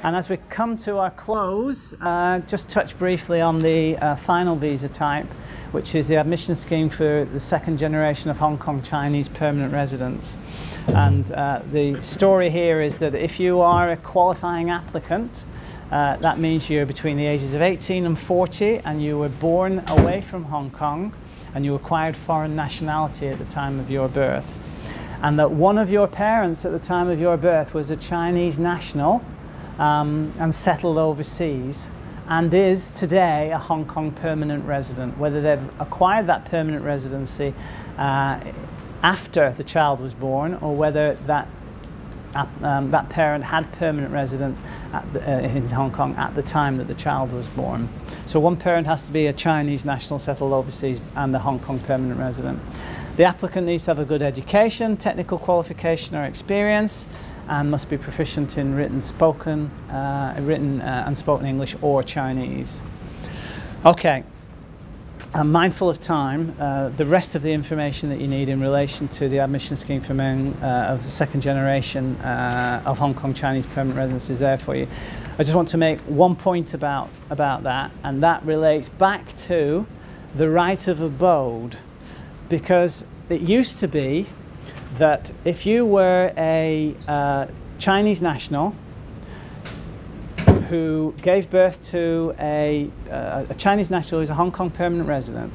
And as we come to our close, just touch briefly on the final visa type, which is the admission scheme for the second generation of Hong Kong Chinese permanent residents. And the story here is that if you are a qualifying applicant, that means you're between the ages of 18 and 40 and you were born away from Hong Kong and you acquired foreign nationality at the time of your birth. And that one of your parents at the time of your birth was a Chinese national and settled overseas and is today a Hong Kong permanent resident. Whether they've acquired that permanent residency after the child was born or whether that parent had permanent residence in Hong Kong at the time that the child was born. So one parent has to be a Chinese national settled overseas and a Hong Kong permanent resident. The applicant needs to have a good education, technical qualification or experience, and must be proficient in written and spoken English or Chinese. Okay, I'm mindful of time. The rest of the information that you need in relation to the admission scheme for men of the second generation of Hong Kong Chinese permanent residents is there for you. I just want to make one point about that, and that relates back to the right of abode, because it used to be that if you were a Chinese national who gave birth to a Chinese national who's a Hong Kong permanent resident,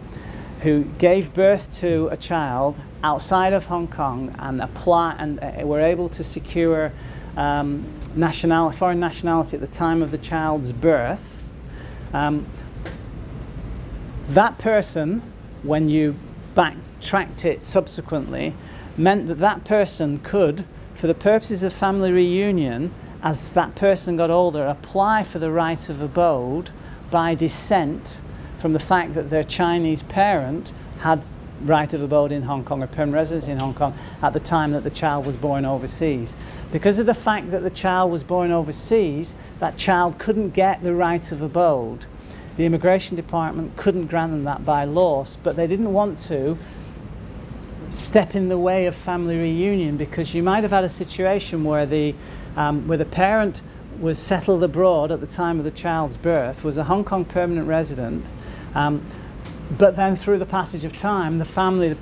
who gave birth to a child outside of Hong Kong and were able to secure foreign nationality at the time of the child's birth, that person, when you backtracked it subsequently, meant that that person could, for the purposes of family reunion, as that person got older, apply for the right of abode by descent from the fact that their Chinese parent had right of abode in Hong Kong or permanent residence in Hong Kong at the time that the child was born overseas. Because of the fact that the child was born overseas, that child couldn't get the right of abode. The immigration department couldn't grant them that by law, but they didn't want to step in the way of family reunion, because you might have had a situation where the parent was settled abroad at the time of the child's birth, was a Hong Kong permanent resident, but then through the passage of time, the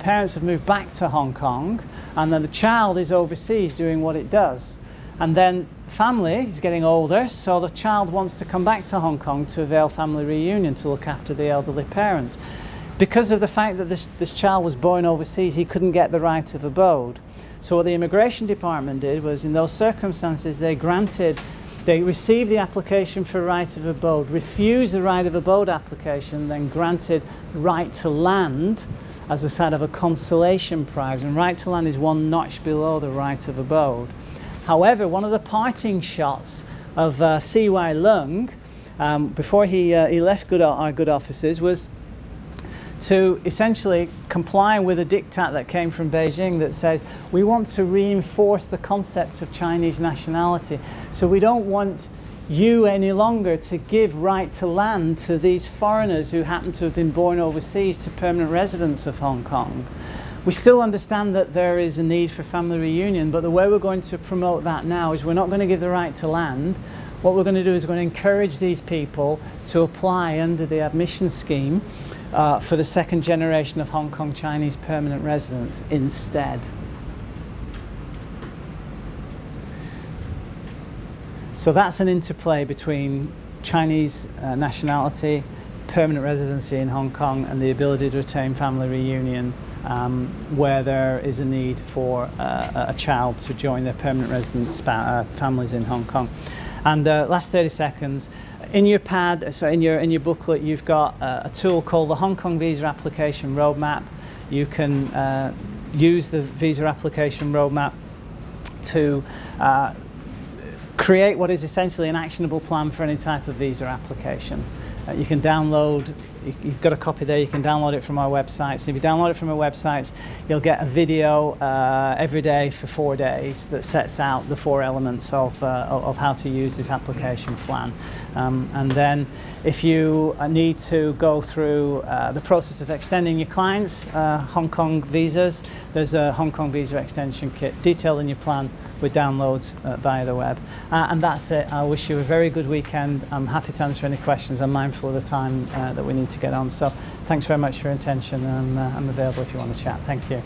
parents have moved back to Hong Kong, and then the child is overseas doing what it does. And then family is getting older, so the child wants to come back to Hong Kong to avail family reunion to look after the elderly parents. Because of the fact that this child was born overseas, he couldn't get the right of abode. So what the immigration department did was, in those circumstances, they received the application for right of abode, refused the right of abode application, then granted right to land as a sort of a consolation prize. And right to land is one notch below the right of abode. However, one of the parting shots of C.Y. Leung, before he left our good offices, was to essentially comply with a diktat that came from Beijing that says we want to reinforce the concept of Chinese nationality. So we don't want you any longer to give right to land to these foreigners who happen to have been born overseas to permanent residents of Hong Kong. We still understand that there is a need for family reunion, but the way we're going to promote that now is we're not going to give the right to land. What we're going to do is we're going to encourage these people to apply under the admission scheme for the second generation of Hong Kong Chinese permanent residents instead. So that's an interplay between Chinese nationality, permanent residency in Hong Kong, and the ability to attain family reunion where there is a need for a child to join their permanent resident families in Hong Kong. And last 30 seconds, in your pad, so in your booklet, you've got a tool called the Hong Kong Visa Application Roadmap. You can use the Visa Application Roadmap to create what is essentially an actionable plan for any type of visa application. You can download you've got a copy there. You can download it from our website. So if you download it from our website, you'll get a video every day for 4 days that sets out the 4 elements of how to use this application plan. And then if you need to go through the process of extending your clients' Hong Kong visas, there's a Hong Kong visa extension kit detailing your plan with downloads via the web. And that's it. I wish you a very good weekend. I'm happy to answer any questions. I'm mindful of the time that we need to get on. So thanks very much for your attention. I'm available if you want to chat. Thank you.